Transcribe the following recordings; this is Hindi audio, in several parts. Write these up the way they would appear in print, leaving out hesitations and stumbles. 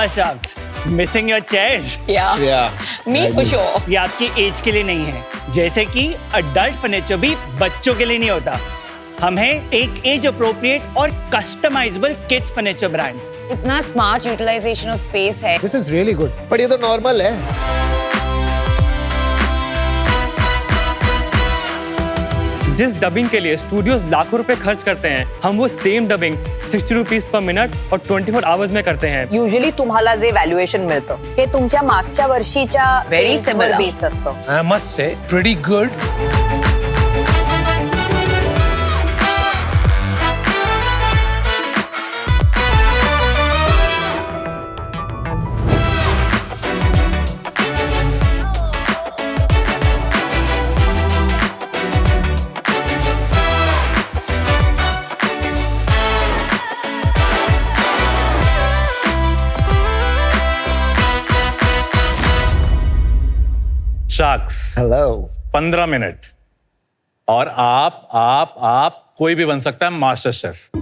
हाँ sharks, missing your chairs. Me for sure. ये आपकी एज के लिए नहीं है, जैसे कि अडल्ट फर्नीचर भी बच्चों के लिए नहीं होता। हम हैं एक एज अप्रोप्रिएट और कस्टमाइजेबल किड्स फर्नीचर ब्रांड। इतना स्मार्ट यूटिलाइजेशन ऑफ स्पेस है। This is really good. पर ये तो नॉर्मल है। जिस डबिंग के लिए स्टूडियोज लाखों रुपए खर्च करते हैं, हम वो same dubbing 60 rupees per minute और 24 आवर्स में करते हैं। युजली तुम्हाला जे व्हॅल्युएशन मिळतं हे तुमच्या मागच्या वर्षीच्या Very similar. बेस्ड असतं. I must say, pretty good. Sharks, hello. 15 minute और आप कोई भी बन सकता है मास्टर शेफ।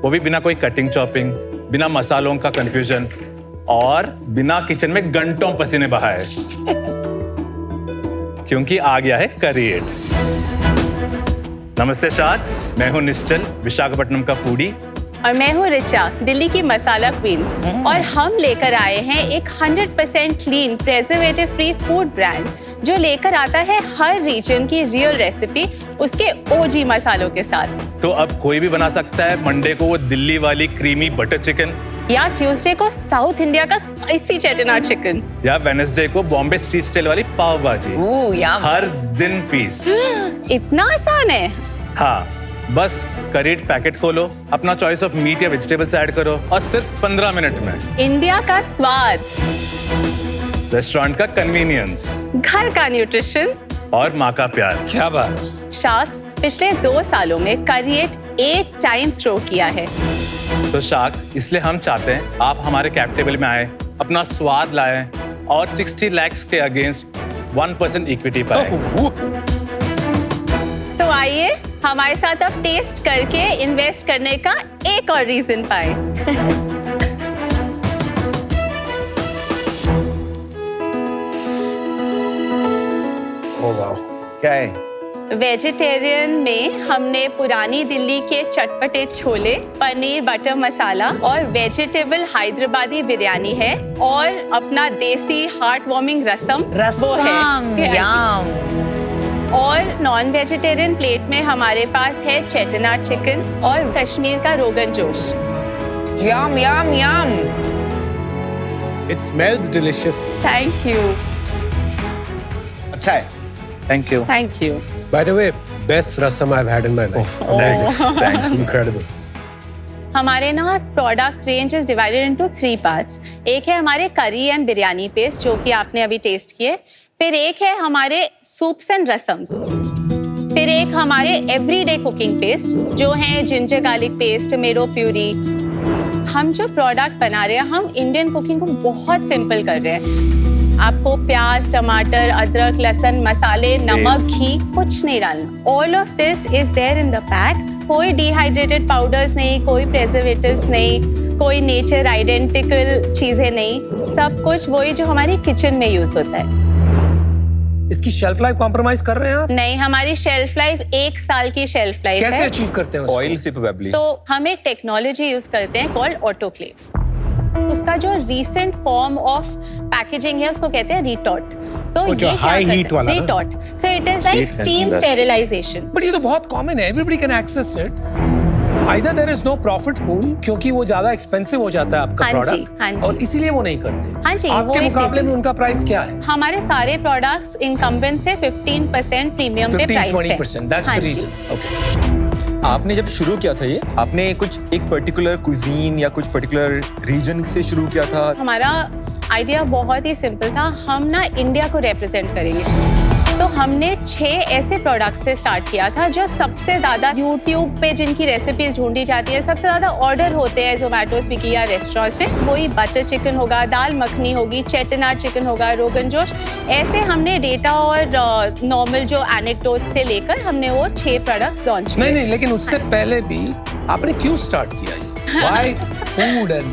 वो भी बिना कोई कटिंग चॉपिंग, बिना मसालों का कंफ्यूजन और बिना किचन में घंटों पसीने बहाए। क्योंकि आ गया है करिएट। नमस्ते शार्क्स, मैं हूं निश्चल, विशाखापट्टनम का फूडी। और मैं हूँ रिचा, दिल्ली की मसाला क्वीन। और हम लेकर आए हैं एक 100% clean, preservative free food brand जो लेकर आता है हर रीजन की रियल रेसिपी उसके ओजी मसालों के साथ। तो अब कोई भी बना सकता है मंडे को वो दिल्ली वाली क्रीमी बटर चिकन, या ट्यूसडे को साउथ इंडिया का स्पाइसी चेटिनाड चिकन, या वेडनेसडे को बॉम्बे स्ट्रीट स्टाइल वाली पाव भाजी। हर दिन फीस। इतना आसान है। हाँ, बस करीट पैकेट खोलो, अपना चॉइस ऑफ मीट या वेजिटेबल्स ऐड करो और सिर्फ 15 मिनट में इंडिया का स्वाद, रेस्टोरेंट का कन्वीनियंस घर का न्यूट्रिशन और माँ का प्यार। क्या बात। शार्क्स पिछले 2 सालों में करिएट 8 टाइम्स थ्रो किया है। तो शार्क्स, इसलिए हम चाहते हैं आप हमारे कैप टेबल में आए, अपना स्वाद लाएं और 60 लाख के अगेंस्ट 1% इक्विटी पाए। तो आइए हमारे साथ अब टेस्ट करके इन्वेस्ट करने का एक और रीजन पाए। Oh wow. क्या है? वेजिटेरियन में हमने पुरानी दिल्ली के चटपटे छोले, पनीर बटर मसाला और वेजिटेबल हैदराबादी बिरयानी है, और अपना देसी हार्ट वार्मिंग रसम वो है। और नॉन वेजिटेरियन प्लेट में हमारे पास है चेटिनाड चिकन और कश्मीर का रोगन जोश। यम यम यम। It smells delicious. Thank you. अच्छा है। Thank you. Thank you. By the way, best rasam I've had in my life. Amazing. Thanks. Incredible. हमारे ना product range is divided into 3 parts. एक है हमारे करी एंड बिरयानी पेस्ट जो कि आपने अभी टेस्ट किए, फिर एक है हमारे सूप्स एंड रसम्स, फिर एक हमारे एवरीडे कुकिंग पेस्ट जो है ginger garlic paste, tomato puree. हम जो प्रोडक्ट बना रहे हैं, हम इंडियन कुकिंग को बहुत सिंपल कर रहे हैं। आपको प्याज, टमाटर, अदरक, लहसुन, मसाले, नमक, घी कुछ नहीं डालना। All of this is there in the pack. कोई डिहाइड्रेटेड पाउडर्स नहीं, कोई प्रिजर्वेटिव्स नहीं, कोई नेचर आइडेंटिकल चीजें नहीं, सब कुछ वही जो हमारी किचन में यूज होता है। इसकी शेल्फ लाइफ कॉम्प्रोमाइज कर रहे हैं आप? नहीं, हमारी शेल्फ लाइफ 1 साल की शेल्फ लाइफ है। कैसे अचीव करते हैं उसको? ऑयल से प्रोबेबली। तो हम एक टेक्नोलॉजी यूज करते हैं कॉल्ड ऑटोक्लेव। उसका जो रीसेंट फॉर्म ऑफ पैकेजिंग है उसको कहते हैं रिटॉट। तो जो high heat वाला ना? Retort, so it is like steam sterilization. But ये तो बहुत कॉमन है, everybody can access it. Either there is no profit pool क्योंकि वो ज्यादा एक्सपेंसिव हो जाता है आपका हाँ जी, प्रोडक्ट, हाँ जी। और इसीलिए वो नहीं करते। हाँ जी, वो आपके एक मुकाबले reason में उनका प्राइस क्या है? हमारे सारे प्रोडक्ट्स इनकम्बेंट से 15% प्रीमियम पे प्राइस है। 15-20%, that's हाँ the जी। reason. Okay. आपने जब शुरू किया था ये, आपने कुछ एक पर्टिकुलर कुजीन या कुछ पर्टिकुलर रीजन से शुरू किया था? हमारा आइडिया बहुत ही सिंपल था, हम ना इंडिया को रिप्रेजेंट करेंगे। तो हमने 6 ऐसे प्रोडक्ट से स्टार्ट किया था जो सबसे ज्यादा यूट्यूब पे जिनकी रेसिपीज ढूंढी जाती है, सबसे ज्यादा ऑर्डर होते हैं जोमेटो, स्विगी या रेस्टोरेंट्स पे। वही बटर चिकन होगा, दाल मखनी होगी, चेटिनाड चिकन होगा, रोगन जोश। ऐसे हमने डेटा और नॉर्मल जो एनेक्डोट से लेकर हमने वो 6 प्रोडक्ट्स लॉन्च किए। नहीं, लेकिन उससे पहले भी आपने क्यों स्टार्ट किया ये? Why food and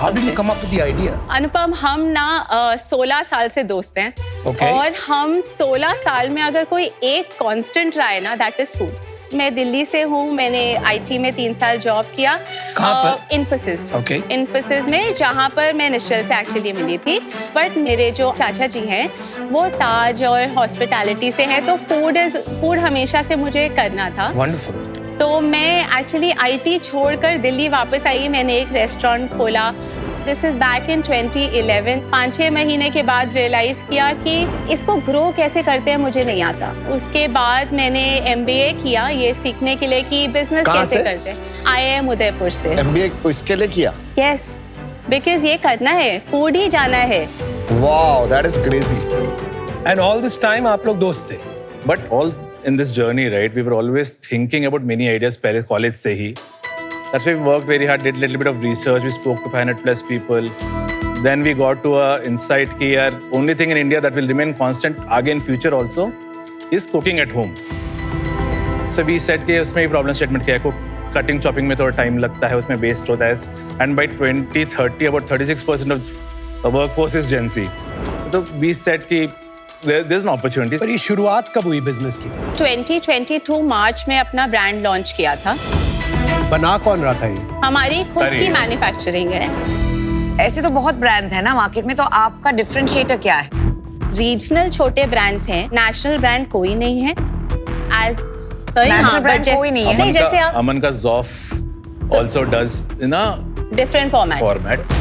How did you come up with the idea? अनुपम, हम ना 16 साल से दोस्त हैं। Okay. और हम 16 साल में अगर कोई एक कांस्टेंट रहा है ना, दैट इज फूड। मैं दिल्ली से हूँ, मैंने आईटी में 3 साल जॉब किया। कहाँ पर? इन्फोसिस। Okay. इन्फोसिस में, जहाँ पर मैं निश्चल से एक्चुअली मिली थी। बट मेरे जो चाचा जी हैं वो ताज और हॉस्पिटैलिटी से हैं, तो फूड हमेशा से मुझे करना था। Wonderful. तो मैं एक्चुअली आईटी छोड़कर दिल्ली वापस आई। मैंने एक रेस्टोरेंट खोला। This is back in 2011। 5-6 महीने के बाद रियलाइज किया कि इसको ग्रो कैसे करते हैं मुझे नहीं आता। उसके बाद मैंने MBA किया ये सीखने के लिए कि बिजनेस कहाँ कैसे से? करते हैं। IIM उदयपुर से। MBA इसके लिए किया? यस, बिकॉज ये करना है, फूड ही जाना है। Wow, that is crazy. And all this time आप लोग दोस्त थे? But all in this journey, right, we were always thinking about many ideas पहले college से ही. That's why we worked very hard, did a little bit of research, we spoke to 500 plus people. Then we got to a insight कि यार only thing in India that will remain constant आगे in future also is cooking at home. So we said कि उसमें भी problem statement क्या है, cutting chopping में थोड़ा time लगता है, उसमें waste होता है. And by 2030 about 36% of the workforce is Gen Z. So we said कि there's an opportunity. पर ये शुरुआत कब हुई बिजनेस की? 2022 मार्च में अपना ब्रांड लॉन्च किया था। बना कौन रहा था ये? हमारी खुद अरे। की मैन्युफैक्चरिंग है। ऐसे तो बहुत ब्रांड्स हैं ना मार्केट में, तो आपका डिफरेंशिएटर क्या है? रीजनल छोटे ब्रांड्स हैं, नेशनल ब्रांड कोई नहीं है। एज सॉरी, National brand कोई नहीं है। नहीं, जैसे आप अमन का Zoff also does in a different format. format.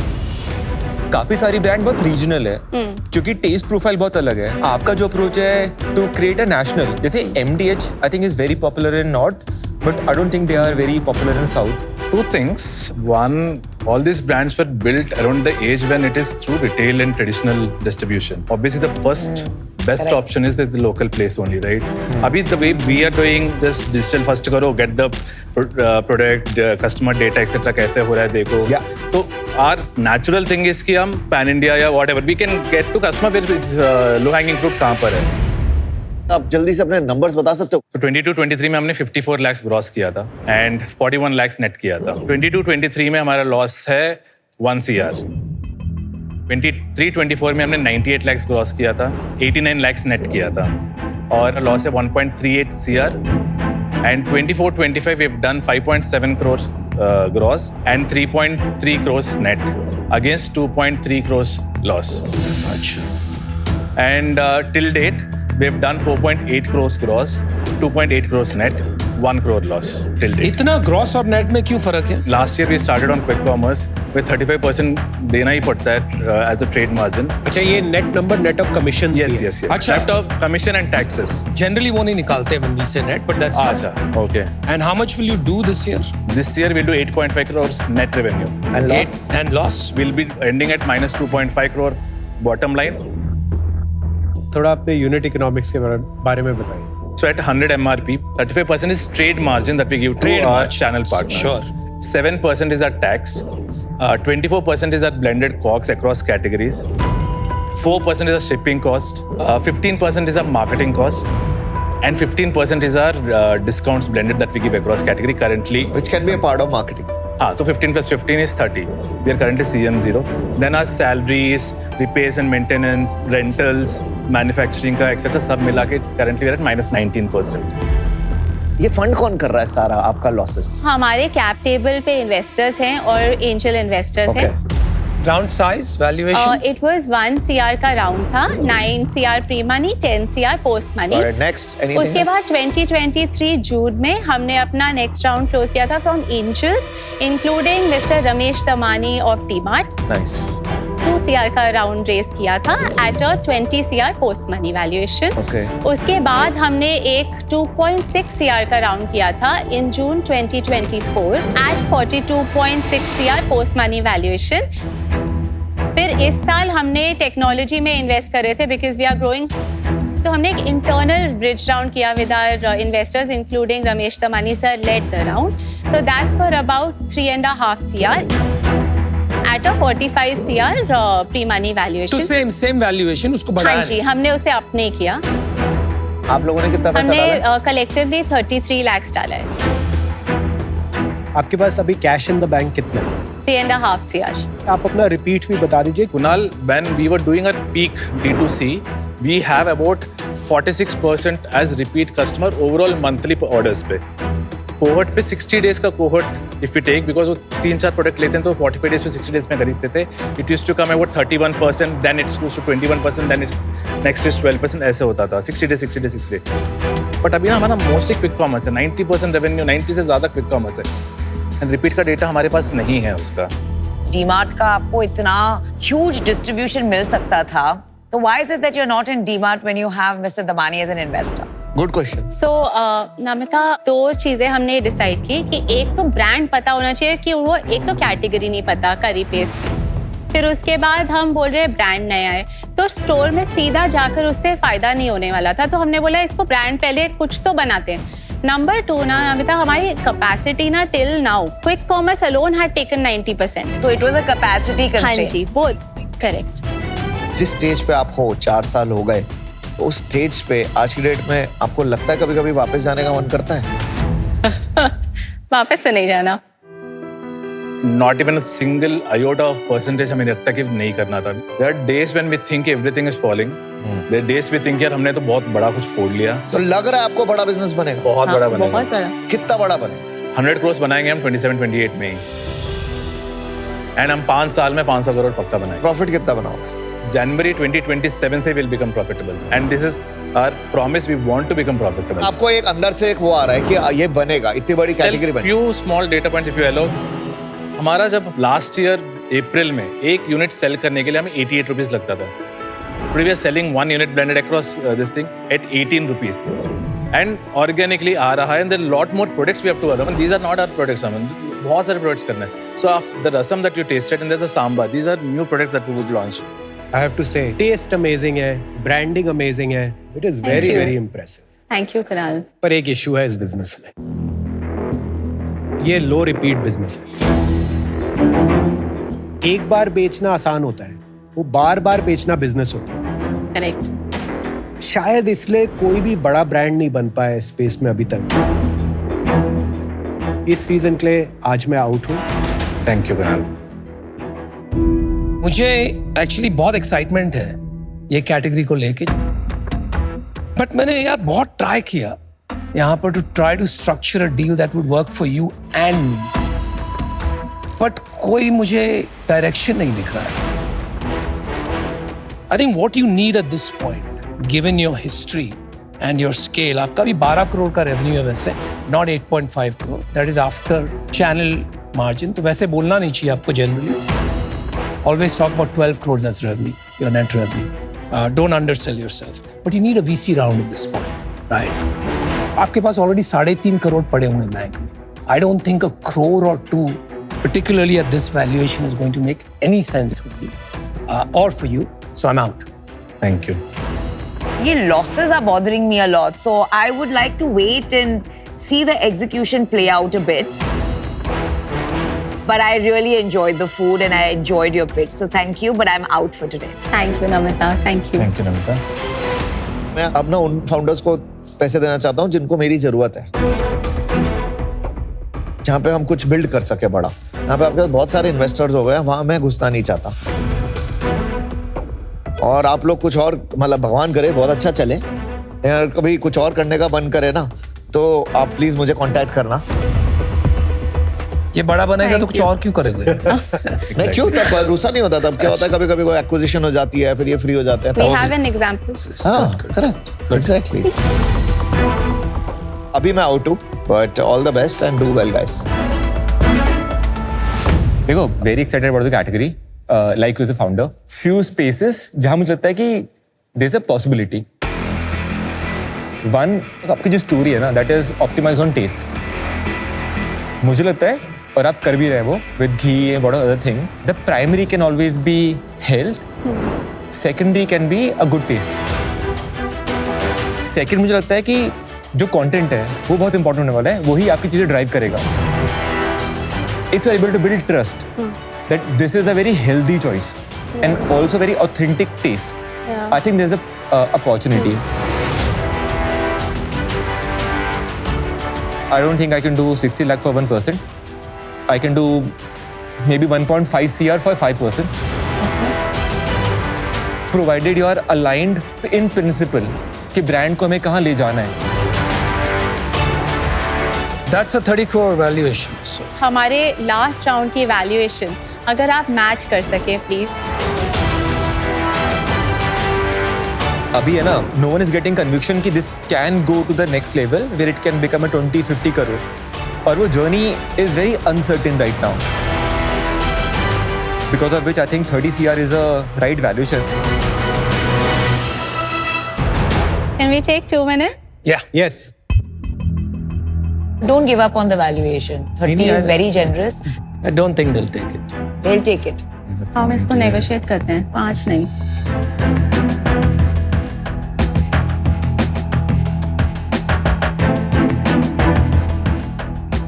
काफी सारी ब्रांड बहुत रीजनल है क्योंकि टेस्ट प्रोफाइल बहुत अलग है। आपका जो अप्रोच है टू क्रिएट अ नेशनल, जैसे MDH I think is very popular in north but I don't think they are very popular in south. Two things. One, all these brands were built around the age when it is through retail and traditional distribution. Obviously, the first best option is the local place only, right? Abhi the way we are doing just digital first karo, get the product, customer data, etc. कैसे हो रहा है देखो. Yeah. So our natural thing is कि हम pan India या whatever we can get to customer where it's low hanging fruit कहाँ पर है. आप जल्दी से अपने नंबर्स बता सकते हो? तो 22-23 में हमने 54 lakhs ग्रॉस किया था एंड 41 lakhs नेट किया था। 22-23 में हमारा लॉस है 1 CR। 23-24 में हमने 98 lakhs ग्रॉस किया था, 89 lakhs नेट किया था और लॉस है 1.38 CR। And 24-25 we have done 5.7 crores gross and 3.3 crores net against 2.3 crores loss. And till date we have done 4.8 crores gross, 2.8 crores net, 1 crore loss till date. इतना ग्रॉस और नेट में क्यों फर्क है? Last year we started on quick commerce with 35% देना ही पड़ता है as a trade margin. अच्छा, ये net number net of commission? Yes. अच्छा, Net of commission and taxes. Generally वो नहीं निकालते when we say net, but that's अच्छा, okay. And how much will you do this year? This year we'll do 8.5 crores net revenue. And loss? And loss? We'll be ending at minus 2.5 crore bottom line. थोड़ा अपने यूनिट इकोनॉमिक्स के बारे में बताइए। So at 100 MRP, 35% is trade margin that we give to Trade our margin. channel partners. Sure. 7% is our tax. 24% is our blended COGS across categories. 4% is our shipping cost. 15% is our marketing cost. And 15% is our discounts blended that we give across category currently. Which can be a part of marketing. So 15 plus 15 is 30. We are currently CM0. Then our salaries, repairs and maintenance, rentals, manufacturing का etc. सब मिला के currently we are at minus 19%. ये फंड कौन कर रहा है सारा आपका लॉसेस? हमारे कैप टेबल पे इन्वेस्टर्स हैं और एंजल इन्वेस्टर्स हैं। Round size, valuation? It was 1 CR का राउंड था, 9 CR pre money, 10 CR post money. Alright, next, anything उसके else? बाद 2023 जून में हमने अपना नेक्स्ट राउंड क्लोज किया था from angels including mister Ramesh Damani of DMart. Nice. 2 CR का राउंड रेस किया था at a 20 CR post money valuation. Okay. उसके बाद हमने एक 2.6 CR का राउंड किया था in June 2024 at 42.6 CR post money valuation. फिर इस साल हमने टेक्नोलॉजी में इन्वेस्ट कर रहे थे बिकॉज वी आर ग्रोइंग, तो हमने एक इंटरनल ब्रिज राउंड किया with our investors including Ramesh Damani sir led the round, so that's for about 3.5 CR at a 45 CR pre-money valuation. तो सेम वैल्यूएशन उसको बढ़ाया? हाँ जी, हमने उसे अपने किया। आप लोगों ने कितना पैसा डाला है? हमने कलेक्टिवली 33 lakhs डाला है। आपके पास अभी कैश इन द बैंक कितना है? 3.5 CR. आप अपना रिपीट भी बता दीजिए। Kunal, when we were doing our peak D2C, we have about 46% as repeat customer overall monthly orders पे। कोहर्ट पे 60 डेज का cohort if you take, because वो 3-4 प्रोडक्ट लेते हैं तो 45 डेज to 60 डेज में खरीदते थे। It used to come about 31%, then it's to 21%, then it's next is 12%, ऐसे होता था 60 डेज। बट अभी ना हमारा मोस्टली क्विक कॉमर्स है, 90% रेवेन्यू, 90 से ज़्यादा क्विक कॉमर्स है, एंड रिपीट का डेटा हमारे पास नहीं है उसका। डीमार्ट का आपको इतना ह्यूज डिस्ट्रीब्यूशन मिल सकता था, तो why is it that you are not in DMart when you have mister Damani as an investor? Good question. So Namita, 2 चीज़ें हमने डिसाइड की कि एक तो ब्रांड पता होना चाहिए कि वो, एक तो कैटेगरी नहीं पता करी पेस्ट, फिर उसके बाद हम बोल रहे हैं ब्रांड नया है, तो स्टोर में सीधा जाकर उससे फ़ायदा नहीं होने वाला था, तो हमने बोला इसको ब्रांड पहले कुछ तो बनाते हैं। नंबर 2 ना नमिता, हमारी कैपेसिटी ना till now quick commerce alone had taken 90%, तो इट वाज अ कैपेसिटी हाँ कंस्ट्रेंट। जी, वो करेक्ट। जिस स्टेज पे आप हो, 4 साल हो गए, तो उस स्टेज पे आज की डेट में आपको लगता है कभी-कभी वापस जाने का मन करता है? वापस से नहीं जाना। Not even a single iota of percentage हमें लगता कि नहीं करना था। There are days when we think everything is falling. There are days we think यार हमने तो बहुत बड़ा कुछ फोड़ लिया। तो लग रहा है आपको बड़ा बिजनेस बनेगा? बहुत बड़ा बनेगा। बहुत बड़ा। कितना बड़ा बनेगा? 100 crores बनाएंगे हम 27-28 में ही, एंड हम 5 साल में 500 करोड़ पक्का बनाएंगे। प्रॉफिट कितना बनाओगे? जनवरी 2027 से will become profitable, and this is our promise, we want to become profitable. आपको एक अंदर से एक वो आ रहा है कि ये बनेगा, इतनी बड़ी कैटेगरी बनेगी। Few small data points if you allow. हमारा जब लास्ट ईयर अप्रैल में एक यूनिट सेल करने के लिए हमें 88 रुपीज लगता था। Today we are selling 1 unit blended across this thing at 18 rupees, and organically आ रहा है, and there are lot more products we have to add. These are not our products, बहुत सारे products करने हैं। So the rasam that you tasted and there's a sambar, these are new products that we would launch. I have to say, taste amazing है, branding amazing है. It is very you. very impressive. Thank you Kunal. पर एक इशू है इस बिजनेस में, ये लो रिपीट बिजनेस है। एक बार बेचना आसान होता है, वो बार बार बेचना बिजनेस होता है। करेक्ट। शायद इसलिए कोई भी बड़ा ब्रांड नहीं बन पाया इस स्पेस में अभी तक। इस रीजन के लिए आज मैं आउट हूँ। Thank you Kunal. मुझे एक्चुअली बहुत एक्साइटमेंट है ये कैटेगरी को लेके, बट मैंने यार बहुत ट्राई किया यहाँ पर to try to structure a deal that would work for you and me, but कोई मुझे डायरेक्शन नहीं दिख रहा है। I think what you need at this point, given your history and your scale, आपका भी 12 करोड़ का रेवेन्यू है वैसे, not 8.5 crore, that is after channel margin, तो वैसे बोलना नहीं चाहिए आपको generally. Always talk about 12 crores as revenue, your net revenue. Don't undersell yourself. But you need a VC round at this point, right? आपके पास already 3.5 करोड़ पड़े हुए हैं बैंक में. I don't think a crore or 2, particularly at this valuation, is going to make any sense for you or for you. So I'm out. Thank you. ये losses are bothering me a lot, so I would like to wait and see the execution play out a bit. But I really enjoyed the food and I enjoyed your pitch. So thank you, but I'm out for today. Thank you Namita. Thank you. Thank you Namita. मैं अब ना उन फाउंडर्स को पैसे देना चाहता हूँ जिनको मेरी जरूरत है, जहाँ पे हम कुछ बिल्ड कर सके बड़ा। यहाँ पे आपके बहुत सारे इन्वेस्टर्स हो गए, वहां मैं घुसना नहीं चाहता। और आप लोग कुछ और, मतलब भगवान करे बहुत अच्छा चले, कभी कुछ और करने का मन करे ना, तो आप प्लीज मुझे कांटेक्ट करना। ये बड़ा बनेगा तो कुछ और क्यों करेंगे? नहीं, क्यों? तब भरोसा नहीं होता। तब क्या होता है, कभी कभी कोई एक्विजिशन हो जाती है, फिर ये फ्री हो जाते हैं। We have an example. हाँ, करेक्ट, एग्जैक्टली। अभी मैं आउट हूँ, but all the best and do well guys. देखो, very excited about the category, like as a founder, few spaces जहां मुझे लगता है कि there is a possibility. One, आपकी जो स्टोरी है ना, that is optimize on taste. मुझे लगता है, और आप कर भी रहे वो with ghee and what other thing, the primary can always be health, secondary can be a good taste. Second, मुझे लगता है कि जो कंटेंट है वो बहुत इंपॉर्टेंट होने वाला है, वही आपकी चीजें ड्राइव करेगा। If you are able to build trust that this is a very healthy choice and also very authentic taste, I think there is a opportunity. I don't think I can do 60 lakh for one person. I can do maybe 1.5 CR for 5%. Provided you are aligned in principle कि brand को हमें कहाँ ले जाना है. That's a 30 crore valuation. So हमारे लास्ट राउंड की वैल्यूएशन अगर आप मैच कर सके प्लीज. अभी है ना, no one is getting conviction कि this can go to the next level where it can become a 20-50 crore. और वो journey is very uncertain right now. Because of which I think 30 CR is a right valuation. Can we take 2 minutes? yeah, Yes. Don't give up on the valuation. 30 is very generous. I don't think they'll take it. They'll take it. हम इसको नेगोशिएट करते हैं 5 नहीं.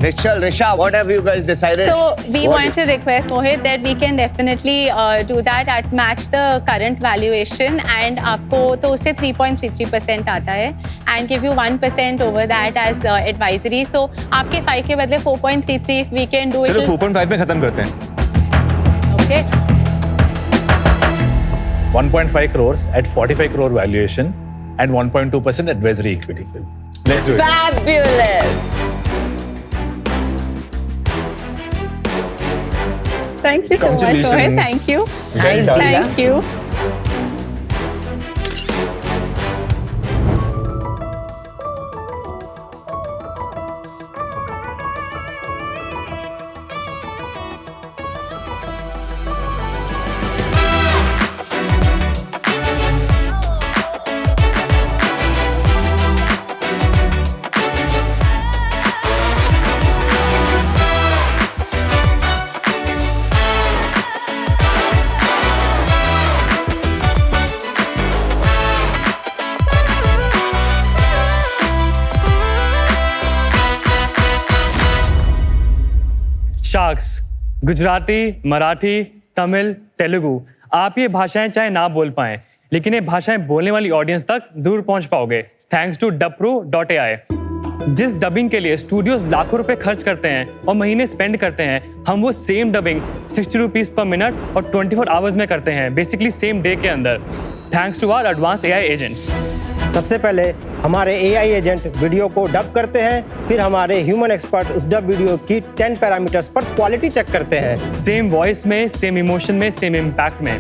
Nichal, Risha, what have you guys decided? So we What- want to request Mohit that we can definitely do that at match the current valuation and आपको तो उससे 3.33% आता है and give you 1% over that as advisory. So आपके 5 के बदले 4.33 if we can do it. चलो 4.5 में खत्म करते हैं. Okay. 1.5 crores at 45 crore valuation and 1.2% advisory equity. Let's do it. Fabulous. Thank you so much, Mohit. Thank you. Nice deal. Thank you. Sharks, Gujarati, Marathi, Tamil, Telugu, आप ये भाषाएं चाहे ना बोल पाएं, लेकिन ये भाषाएं बोलने वाली ऑडियंस तक जरूर पहुंच पाओगे थैंक्स टू dubpro.ai. जिस डबिंग के लिए स्टूडियोज लाखों रुपए खर्च करते हैं और महीने स्पेंड करते हैं, हम वो same dubbing 60 rupees per minute और 24 आवर्स में करते हैं, बेसिकली सेम डे के अंदर, thanks to our advance AI agents. सबसे पहले हमारे AI एजेंट वीडियो को डब करते हैं, फिर हमारे ह्यूमन एक्सपर्ट उस डब वीडियो की 10 पैरामीटर्स पर क्वालिटी चेक करते हैं. सेम वॉइस में, सेम इमोशन में, सेम इम्पैक्ट में.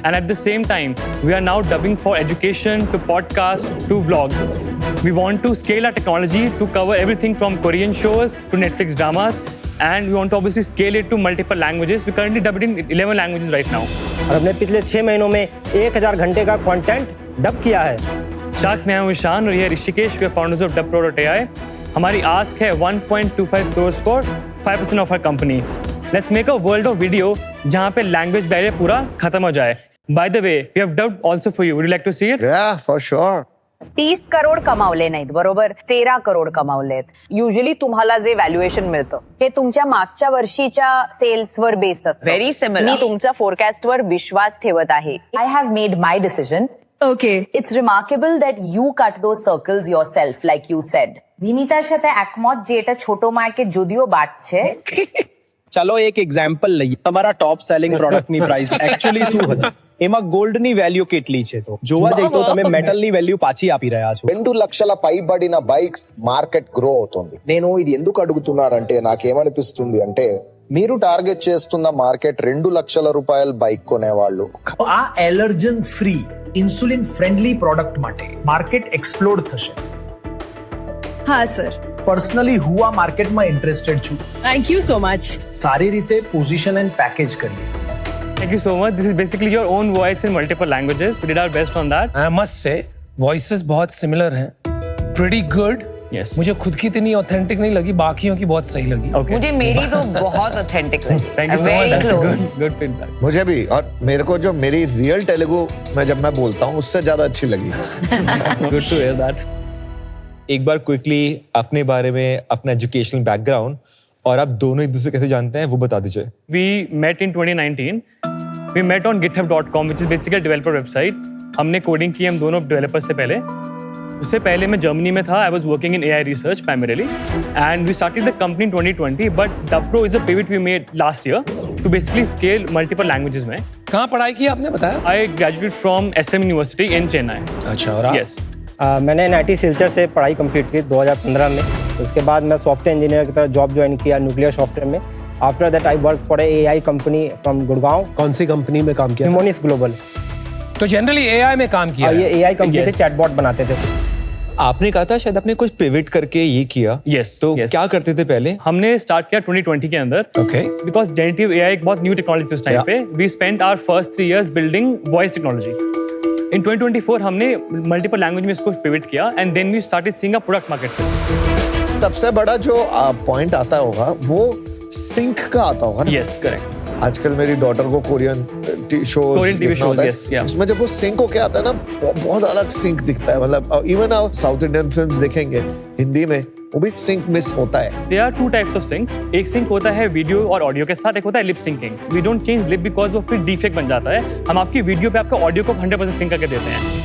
And at the same time we are now dubbing for education to podcast to vlogs. We want to scale our technology to cover everything from Korean shows to Netflix dramas, and we want to obviously scale it to multiple languages. We currently dub it in 11 languages right now. और हमने पिछले 6 महीनों में 1000 घंटे का कंटेंट डब किया है. शार्क्स, मैं हूं ईशान और ये Rishikesh, we are founders of dubpro.ai. हमारी आस्क है 1.25 crores for 5% of our company. Let's make a world of video जहां पे लैंग्वेज बैरियर पूरा खत्म हो जाए. By the way, we have dubbed also for you. Would you like to see it? Yeah, for sure. 30 crore कमावले नाहीत बरोबर, 13 करोड कमावलेत. युजली तुम्हाला जे व्हॅल्युएशन मिळतं हे तुमच्या मागच्या वर्षीच्या सेल्सवर बेस्ड असतं. Very similar. मी तुमच्या फोरकास्टवर विश्वास ठेवत आहे. I have made my decision. Okay. It's remarkable that you cut those circles yourself, like you said. বিনিতার সাথে একমত যে এটা ছোট মার্কেট যদিও বাড়ছে. ચાલો એક એક્ઝામ્પલ લઈએ. તમારા ટોપ સેલિંગ પ્રોડક્ટની પ્રાઇસ એકચ્યુઅલી શું હતી? એમાં ગોલ્ડની વેલ્યુ કેટલી છે? તો જોવા જઈએ તો તમે મેટલની વેલ્યુ પાછી આપી રહ્યા છો. 2 లక్షల పైబడిన బైక్స్ మార్కెట్ గ్రో అవుతుంది. నేను ఇది ఎందుకు అడుగుతున్నానంటే నాకేమనిపిస్తుంది అంటే మీరు టార్గెట్ చేస్తున్న మార్కెట్ 2 లక్షల రూపాయల బైక్ కొనేవాళ్ళు. આ allergen free insulin friendly product માટે માર્કેટ એક્સપ્લોડ થશે. હા સર. પર્સનલી હું આ માર્કેટમાં ઇન્ટરેસ્ટેડ છું. Thank you so much. સારી રીતે પોઝિશન એન્ડ પેકેજ કરીએ. Thank you so much. This is basically your own voice in multiple languages. We did our best on that. I must say, voices बहुत similar हैं. Pretty good. Yes. मुझे खुद की इतनी authentic नहीं लगी, बाकियों की बहुत सही लगी. Okay. मुझे मेरी तो बहुत ऑथेंटिक लगी. Thank you so Very much. That's close. good feedback. मुझे भी, और मेरे को जो मेरी रियल तेलुगु में जब मैं बोलता हूँ उससे ज्यादा अच्छी लगी. Good to hear that. एक बार क्विकली अपने बारे में, अपना एजुकेशनल बैकग्राउंड और आप दोनों एक दूसरे कैसे जानते हैं वो बता दीजिए. We met in 2019. We met on github.com, which is basically a developer website. हमने कोडिंग की हम दोनों डेवलपर्स से पहले. उससे पहले मैं जर्मनी में था. I was working in AI research primarily, and we started the company in 2020. But dubpro is a pivot we made last year. to basically scale multiple languages में. कहाँ पढ़ाई की आपने बताया? I graduated from SM University in Chennai. अच्छा, और आप? Yes. मैंने NIT सिलचर से पढ़ाई कंप्लीट की 2015 में. उसके बाद मैं सॉफ्टवेयर इंजीनियर की तरह जॉब ज्वाइन किया न्यूक्लियर सॉफ्टवेयर में. After that I work for AI company from Gurgaon. कौन सी कंपनी में काम किया? Harmonious global. तो जनरली AI में काम किया? ये AI कंपनी थे, चैटबॉट बनाते थे. आपने कहा था शायद आपने कुछ पिवट करके ये किया. Yes. तो क्या करते थे पहले? हमने स्टार्ट किया 2020 के अंदर. Okay. Because generative AI एक बहुत न्यू टेक्नोलॉजी थी उस टाइम पे. We spent our first 3 years building voice technology. In 2024 हमने मल्टीपल लैंग्वेज में इसको पिवट किया and then we started seeing a product market. सबसे बड़ा जो पॉइंट आता होगा वो सिंक का आता होगा ना? Yes, correct. आजकल मेरी डॉटर को Korean shows Korean TV shows, yes, yeah. उसमें जब वो सिंक होके आता है ना, बहुत अलग सिंक दिखता है. मतलब इवन आप साउथ इंडियन फिल्म्स देखेंगे हिंदी में, वो भी सिंक मिस होता है. There are 2 types of sync. एक sync होता है वीडियो और ऑडियो के साथ, एक होता है lip syncing. We don't change lip because वो फिर डिफेक्ट बन जाता है. हम आपकी वीडियो पे आपका ऑडियो को 100% सिंक करके देते हैं.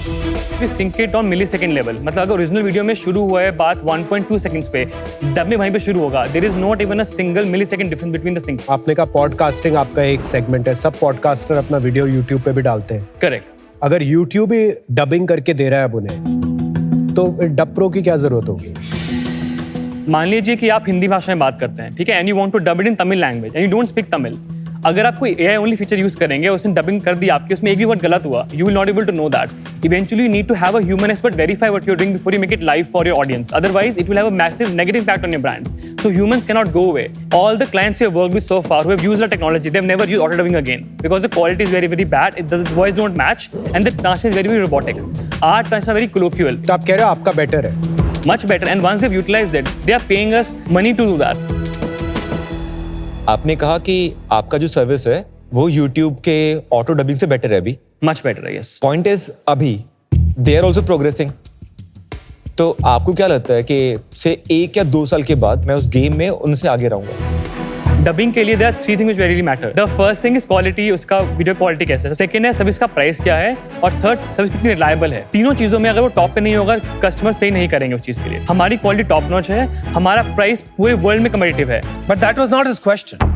We sync it on millisecond level. मतलब अगर ओरिजिनल वीडियो में शुरू हुआ है बात 1.2 सेकंड्स पे, डब में वहीं पे शुरू होगा. There is not even a single millisecond difference between the sync. आपने कहा पॉडकास्टिंग आपका एक सेगमेंट है. सब पॉडकास्टर अपना वीडियो YouTube पे भी डालते हैं. करेक्ट. अगर YouTube ही डबिंग करके दे रहा है अब उन्हें, तो डब प्रो की क्या जरूरत होगी? मान लीजिए कि आप हिंदी भाषा में बात करते हैं, ठीक है, and you want to dub it in Tamil language and you don't speak Tamil. अगर आप कोई AI ओनली फीचर यूज करेंगे, उसने डबिंग कर दी आपकी, उसमें एक भी वर्ड गलत हुआ, you will not able to know that. Eventually you need to have a human expert verify what you're doing before you make it live for your audience. Otherwise it will have a massive negative impact on your brand. So humans cannot go away. All the clients we have worked with so far who have used our technology, they've never used auto dubbing again because the quality is very, very bad. The voice don't match and the translation is very, very robotic. Our translation are very colloquial. तो आप कह रहे हो आपका बेटर है? Much better, and once they've utilized it, they are paying us money to do that. आपने कहा कि आपका जो सर्विस है वो YouTube के ऑटो डबिंग से बेटर है अभी. Much better, yes. Point is अभी दे आर ऑल्सो प्रोग्रेसिंग. तो आपको क्या लगता है कि से 1 या 2 साल के बाद मैं उस गेम में उनसे आगे रहूंगा? डबिंग के लिए there are 3 things which really matter. The first thing is quality, उसका वीडियो क्वालिटी कैसे है. सेकंड है सर्विस का प्राइस क्या है, और थर्ड सर्विस कितनी रिलायबल है. तीनों चीजों में अगर वो टॉप पे नहीं होगा, कस्टमर्स पे नहीं करेंगे उस चीज के लिए. हमारी क्वालिटी टॉप नॉच है, हमारा प्राइस पूरे वर्ल्ड में कम्पिटिटिव है. But that was not his question.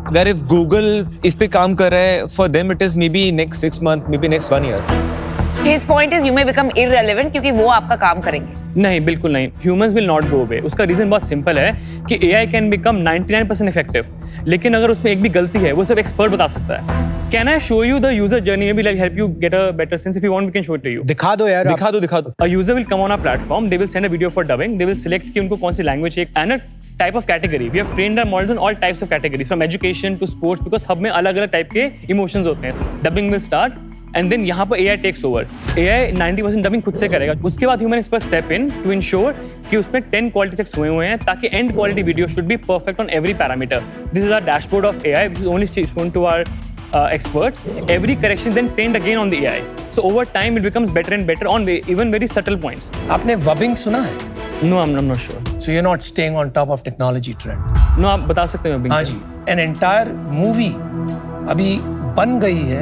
अगर इफ गूगल इस पे काम कर रहा है, for them it is may be next 6 month, may be next 1 year. His point is you may become irrelevant क्योंकि वो आपका काम करेंगे. नहीं, बिल्कुल नहीं. Humans will not go away. उसका रीजन बहुत सिंपल है कि AI can become 99% effective. लेकिन अगर उसमें एक भी गलती है, वो सिर्फ एक्सपर्ट बता सकता है. Can I show you the user journey? Maybe like help you get a better sense. If you want, we can show it to you. दिखा दो यार. दिखा दो. A user will come on our platform. They will send a video for dubbing. They will select कि उनको कौन सी लैंग्वेज चाहिए and a type of category. We have trained our models on all types of categories, from education to sports, because सब में अलग-अलग टाइप के इमोशंस होते हैं. Dubbing will start. And then यहाँ पर AI takes over. AI 90% dubbing खुद से करेगा. उसके बाद human expert step in to ensure कि उसमें 10 क्वालिटी चेक्स हुए हैं ताकि end quality video should be perfect on every parameter. This is our dashboard of AI which is only shown to our experts. Every correction then trained again on the AI. So over time it becomes better and better on even very subtle points. आपने वबिंग सुना है? No, I'm not sure. So you're not staying on top of technology trend. No, आप बता सकते हैं वबिंग. हाँ जी. An entire movie अभी बन गई है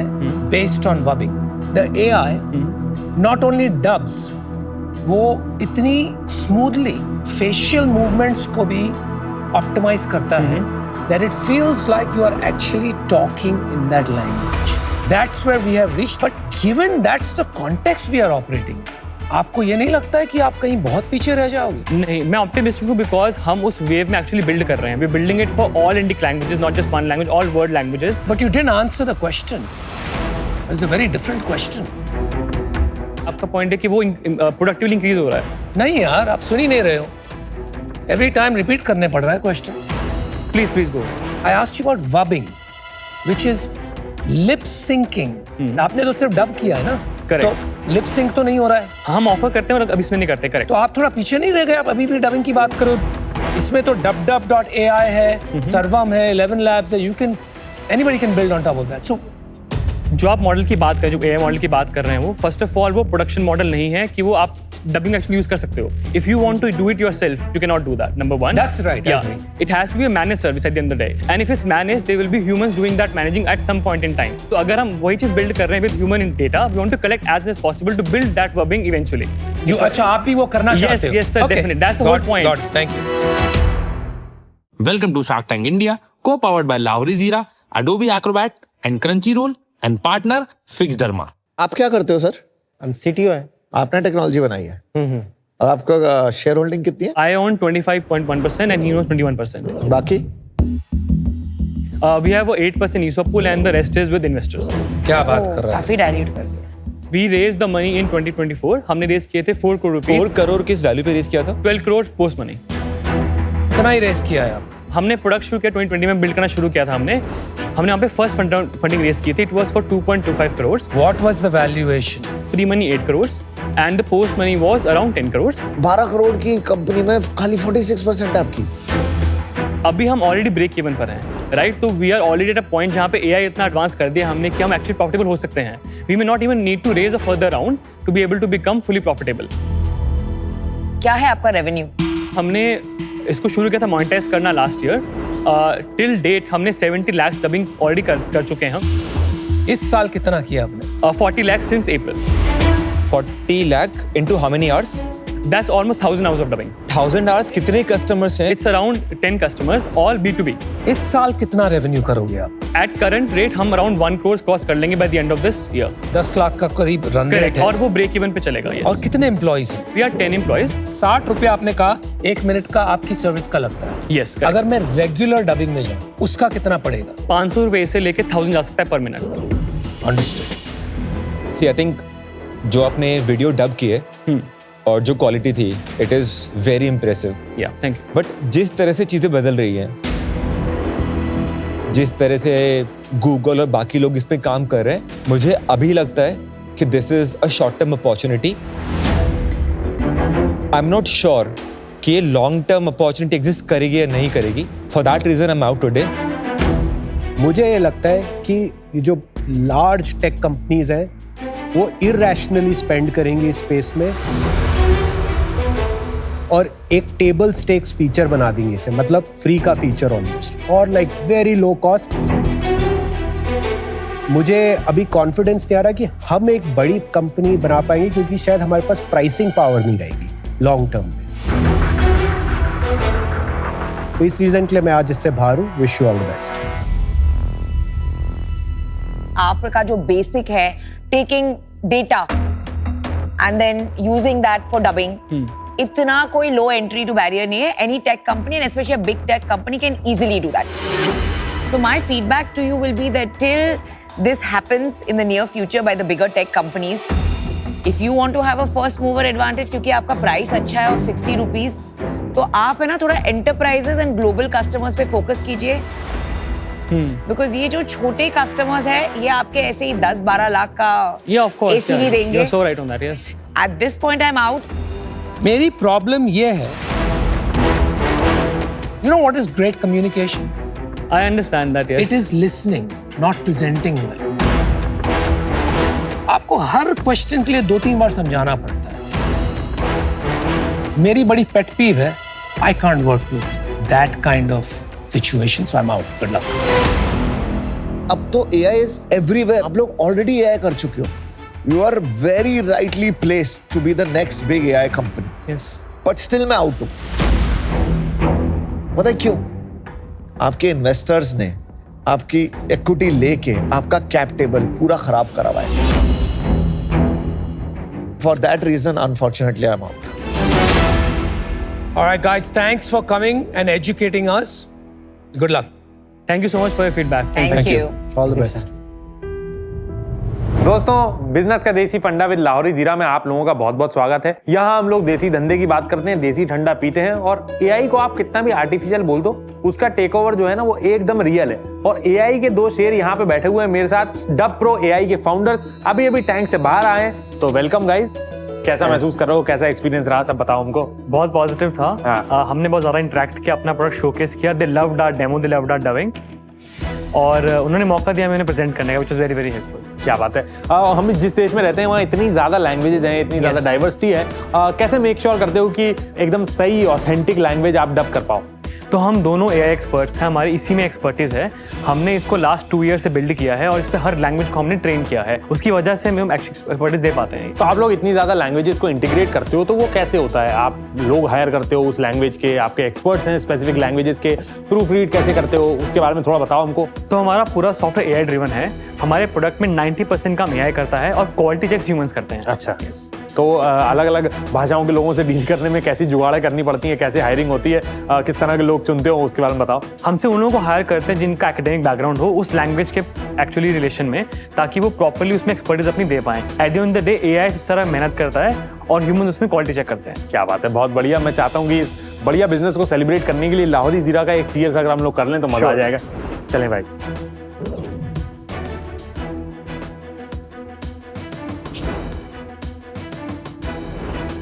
based on वबिंग. The AI not only dubs, वो इतनी smoothly facial movements को भी optimize करता है that it feels like you are actually talking in that language. That's where we have reached. But given that's the context we are operating, आपको ये नहीं लगता है कि आप कहीं बहुत पीछे रह जाओगे? नहीं, मैं ऑप्टिमिस्टिक हूँ बिकॉज हम उस वेव में एक्चुअली बिल्ड कर रहे हैं. We are building it for all Indic languages, not just one language, all world languages. But you didn't answer the question. It's a very different question. आपका पॉइंट है कि वो प्रोडक्टिवली इंक्रीज हो रहा है. नहीं यार, आप सुन ही नहीं रहे हो. Every time repeat करने पड़ रहा है question. Please go. I asked you about vubbing, which is lip syncing. आपने तो सिर्फ डब किया है ना? Correct. तो लिप सिंक तो नहीं हो रहा है. हम ऑफर करते हैं और अभी इसमें नहीं करते. करेक्ट. तो आप थोड़ा पीछे नहीं रह गए? आप अभी भी डबिंग की बात करो. इसमें तो dubdub.ai है, सर्वम है, 11 labs है. Anybody can build on top of that. So जो आप मॉडल की बात करें, जो AI मॉडल की बात कर रहे हैं, वो फर्स्ट ऑफ ऑल वो प्रोडक्शन मॉडल नहीं है कि वो आप डबिंग एक्चुअली यूज कर सकते हो. If you want to do it yourself, you can not do that. Number 1. That's right. Yeah. It has to be a managed service at the end of the day. And if it's managed, there will be humans doing that managing at some point in time. तो अगर हम वही चीज बिल्ड कर रहे हैं with human data, we want to collect as much as possible to build that dubbing eventually. अच्छा, आप भी वो करना चाहते हो? Yes, sir, definitely. That's the whole point. Got it. Thank you. Welcome to Shark Tank India, Co-powered by Lowry Zira, Adobe Acrobat, and Crunchyroll, and partner Fixderma. आप क्या करते हो सर? हम CTO हैं। आपने टेक्नोलॉजी बनाई है और आपका शेयर होल्डिंग कितनी है? I own 25.1% and he owns 21%. बाकी We have a 8% ESOP pool and the rest is with investors. क्या बात कर रहा है? काफी डायल्यूट कर दिया। We raised the money in 2024. हमने रेज किए थे 4 crore rupees. 4 करोड़ किस वैल्यू पे रेस किया था? 12 crore post money. इतना ही रेस किया है आप? हमने प्रोडक्ट शुरू किया 2020 में, बिल्ड करना शुरू किया था हमने यहाँ पे फर्स्ट फंडिंग रेज की थी. It was for 2.25 crores. What was the valuation? Pre money 8 crores and the post money was around 10 crores. 12 crore की कंपनी में खाली 46% है आपकी. अभी हम ऑलरेडी ब्रेक इवन पर हैं, राइट? तो we are already at a point जहाँ पे एआई इतना एडवांस कर दिया हमने कि हम एक्चुअली प्रॉफिटेबल हो सकते हैं. We may not even need to raise a further round to be able to become fully profitable. क्या है आपका रेवेन्यू? हमने इसको शुरू किया था मोनेटाइज करना लास्ट ईयर. टिल डेट हमने 70 lakhs डबिंग ऑलरेडी कर चुके हैं हम. इस साल कितना किया आपने? 40 lakhs since April. 40 lakh into how many hours? That's almost 1000 hours of dubbing. 1000 hours कितने customers हैं? It's around 10 customers, all B2B. इस साल कितना रेवेन्यू करोगे आप? At current rate हम around 1 crore क्रॉस कर लेंगे by the end of this year. 10 lakh का करीब रन रेट है और वो ब्रेक इवन पे चलेगा. Yes. और कितने एम्प्लॉइज हैं? We are 10 employees. 60 रुपया आपने कहा 1 मिनट का आपकी सर्विस का लगता है. Yes, correct. अगर मैं रेगुलर डबिंग में जाऊं उसका कितना पड़ेगा? 500 रुपए से लेके 1000 जा सकता है पर minute. Understood. See, I think जो आपने वीडियो डब किए और जो क्वालिटी थी, it is very impressive. Yeah, thank you. But जिस तरह से चीजें बदल रही हैं, जिस तरह से गूगल और बाकी लोग इस पे काम कर रहे हैं, मुझे अभी लगता है कि this is a short term opportunity. I am not sure कि ये लॉन्ग टर्म अपॉर्चुनिटी एग्जिस्ट करेगी या नहीं करेगी. For that reason I am out today. मुझे ये लगता है कि ये जो लार्ज टेक कंपनीज हैं वो इरैशनली स्पेंड करेंगी इस स्पेस में और एक टेबल स्टेक्स फीचर बना देंगे इसे, मतलब फ्री का फीचर ऑलमोस्ट और लाइक वेरी लो कॉस्ट. मुझे अभी कॉन्फिडेंस नहीं आ रहा कि हम एक बड़ी कंपनी बना पाएंगे क्योंकि शायद हमारे पास प्राइसिंग पावर नहीं रहेगी लॉन्ग टर्म में. तो इस रीजन के लिए मैं आज इससे बाहर हूँ. Wish you all the best. आपका जो बेसिक है taking data and then using that for dubbing, इतना कोई लो एंट्री टू बैरियर नहीं है. Any tech company and specially a big tech company can easily do that. So my feedback to you will be that till this happens in the near future by the bigger tech companies, if you want to have a first mover advantage क्योंकि आपका प्राइस अच्छा है ऑफ 60 रुपीज, तो आप है ना थोड़ा एंटरप्राइजेस एंड ग्लोबल कस्टमर्स पे फोकस कीजिए. बिकॉज ये जो छोटे कस्टमर्स है ये आपके ऐसे ही 10-12 लाख का एसी भी देंगे. You're so right on that, yes. At this point I'm out. मेरी प्रॉब्लम ये है, you know what is great communication? I understand that, yes. It is listening, not presenting well. आपको हर क्वेश्चन के लिए 2-3 बार समझाना पड़ता है. मेरी बड़ी पेट पीव है, I can't work with that kind of situation, so I'm out. Good luck. अब तो AI is everywhere. आप लोग already AI कर चुके हो. You are very rightly placed to be the next big AI company. Yes. But still मैं out हूँ. पता है क्यों? आपके इन्वेस्टर्स ने आपकी इक्विटी लेके आपका कैप टेबल पूरा खराब करा हुआ है. For that reason, unfortunately, I'm out. All right, guys, thanks for coming and educating us. Good luck. Thank you so much for your feedback. Thank you. All the best. दोस्तों, बिजनेस का देसी फंडा विद लाहौरी जीरा में आप लोगों का बहुत बहुत स्वागत है. यहाँ हम लोग देसी धंधे की बात करते हैं, देसी ठंडा पीते हैं और एआई को आप कितना भी आर्टिफिशियल बोल दो, उसका टेक ओवर जो है ना वो एकदम रियल है. और एआई के 2 शेर यहाँ पे बैठे हुए हैं मेरे साथ. डब प्रो एआई के फाउंडर्स अभी टैंक से बाहर आए, तो वेलकम गाइज. कैसा महसूस कर रहे हो, कैसा एक्सपीरियंस रहा, सब बताओ हमको. बहुत पॉजिटिव था. हमने बहुत ज्यादा इंटरेक्ट किया, अपना प्रोडक्ट शोकेस किया. They loved our demo, they loved our dubbing और उन्होंने मौका दिया मैंने प्रेजेंट करने का, which was very very helpful. क्या बात है. हम जिस देश में रहते हैं वहाँ इतनी ज्यादा लैंग्वेजेस हैं, इतनी ज्यादा डाइवर्सिटी है. कैसे मेक श्योर करते हो कि एकदम सही ऑथेंटिक लैंग्वेज आप डब कर पाओ? तो हम दोनों AI एक्सपर्ट्स हैं, हमारी इसी में एक्सपर्टीज है। हमने इसको लास्ट 2 ईयर से बिल्ड किया है और इस पे हर लैंग्वेज को हमने ट्रेन किया है। उसकी वजह से हम एक्सपर्टीज दे पाते हैं। तो आप लोग इतनी ज्यादा लैंग्वेजेस को इंटीग्रेट करते हो, तो वो कैसे होता है? आप लोग हायर करते हो उस लैंग्वेज के, आपके एक्सपर्ट्स हैं स्पेसिफिक लैंग्वेजेस के, प्रूफ रीड कैसे करते हो, उसके बारे में थोड़ा बताओ हमको। तो हमारा पूरा सॉफ्टवेयर AI ड्रिवन है। हमारे प्रोडक्ट में 90% काम AI करता है और क्वालिटी चेक्स ह्यूमंस करते हैं। अच्छा, तो अलग अलग भाषाओं के लोगों से डील करने में कैसी जुगाड़ें करनी पड़ती हैं, कैसे हायरिंग होती है, किस तरह के लोग चुनते हो, उसके बारे में बताओ। हमसे उन लोगों को हायर करते हैं जिनका एकेडमिक बैकग्राउंड हो उस लैंग्वेज के एक्चुअली रिलेशन में, ताकि वो प्रॉपर्ली उसमें एक्सपर्टीज अपनी दे पाएं। At the end of the day AI सारा मेहनत करता है और ह्यूमन उसमें क्वालिटी चेक करते हैं। क्या बात है, बहुत बढ़िया। मैं चाहता हूँ कि इस बढ़िया बिजनेस को सेलिब्रेट करने के लिए लाहौरी जीरा का एक चीयर्स अगर हम लोग कर लें तो मजा आ जाएगा। चलें भाई।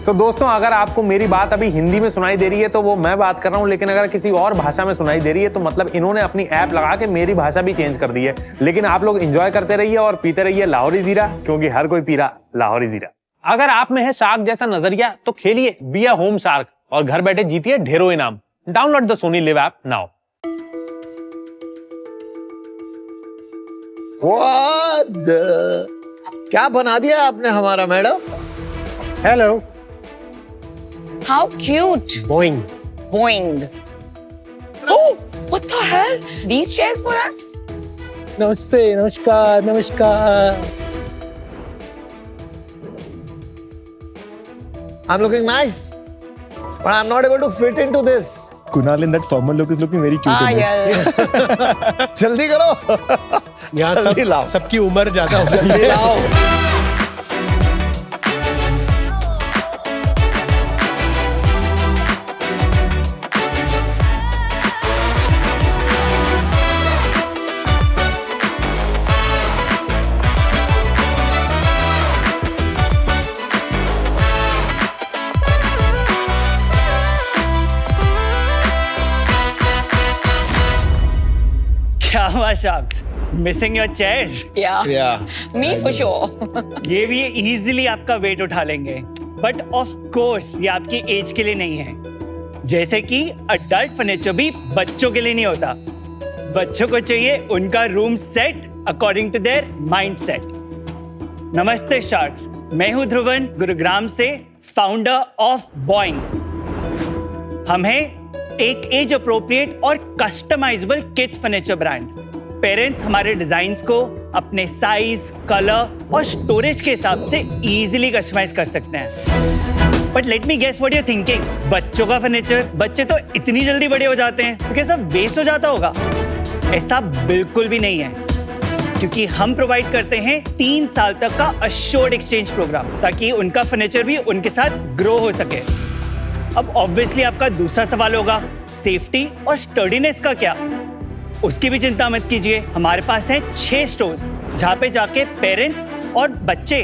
तो दोस्तों, अगर आपको मेरी बात अभी हिंदी में सुनाई दे रही है तो वो मैं बात कर रहा हूं, लेकिन अगर किसी और भाषा में सुनाई दे रही है तो मतलब इन्होंने अपनी ऐप लगा के मेरी भाषा भी चेंज कर दी है। लेकिन आप लोग एंजॉय करते रहिए और पीते रहिए लाहौरी जीरा, क्योंकि हर कोई पी रहा लाहौरी जीरा। अगर आप में है शार्क जैसा नजरिया तो खेलिए बी अ होम शार्क और घर बैठे जीतिए ढेरों इनाम। Download the Sony live app now. क्या बना दिया आपने हमारा madam? Hello. How cute. Boing. Boing. Oh, what the hell? These chairs for us? नमस्ते, नमस्कार, नमस्कार। I'm looking nice, but I'm not able to fit into this. Kunal in that formal look is looking very cute. Yeah. जल्दी करो। यहाँ जल्दी लाओ। सबकी उम्र ज्यादा हो गई जल्दी लाओ। क्या हुआ sharks? Missing your chairs? Yeah. Me for sure. ये भी इजीली आपका वेट उठा लेंगे, बट ऑफ कोर्स ये आपकी एज के लिए नहीं है। जैसे कि अडल्ट फर्नीचर भी बच्चों के लिए नहीं होता। बच्चों को चाहिए उनका room set according to their mind set. नमस्ते शार्क्स, मैं हूं ध्रुवन, गुरुग्राम से, फाउंडर ऑफ बॉइंग। हम हैं एक एज अप्रोप्रिएट और customisable kids furniture brand. Parents हमारे डिजाइन्स को अपने साइज, कलर और स्टोरेज के हिसाब से इजीली कस्टमाइज कर सकते हैं। But let me guess what you are thinking, बच्चों का फर्नीचर, बच्चे तो इतनी जल्दी बड़े हो जाते हैं तो क्या सब वेस्ट हो जाता होगा? ऐसा बिल्कुल भी नहीं है, क्योंकि हम प्रोवाइड करते हैं 3 साल तक का अश्योर्ड एक्सचेंज प्रोग्राम, ताकि उनका फर्नीचर भी उनके साथ ग्रो हो सके। अब ऑब्वियसली आपका दूसरा सवाल होगा, सेफ्टी और स्टर्डीनेस का क्या? उसकी भी चिंता मत कीजिए। हमारे पास है 6 स्टोर्स जहां पे जाके पेरेंट्स और बच्चे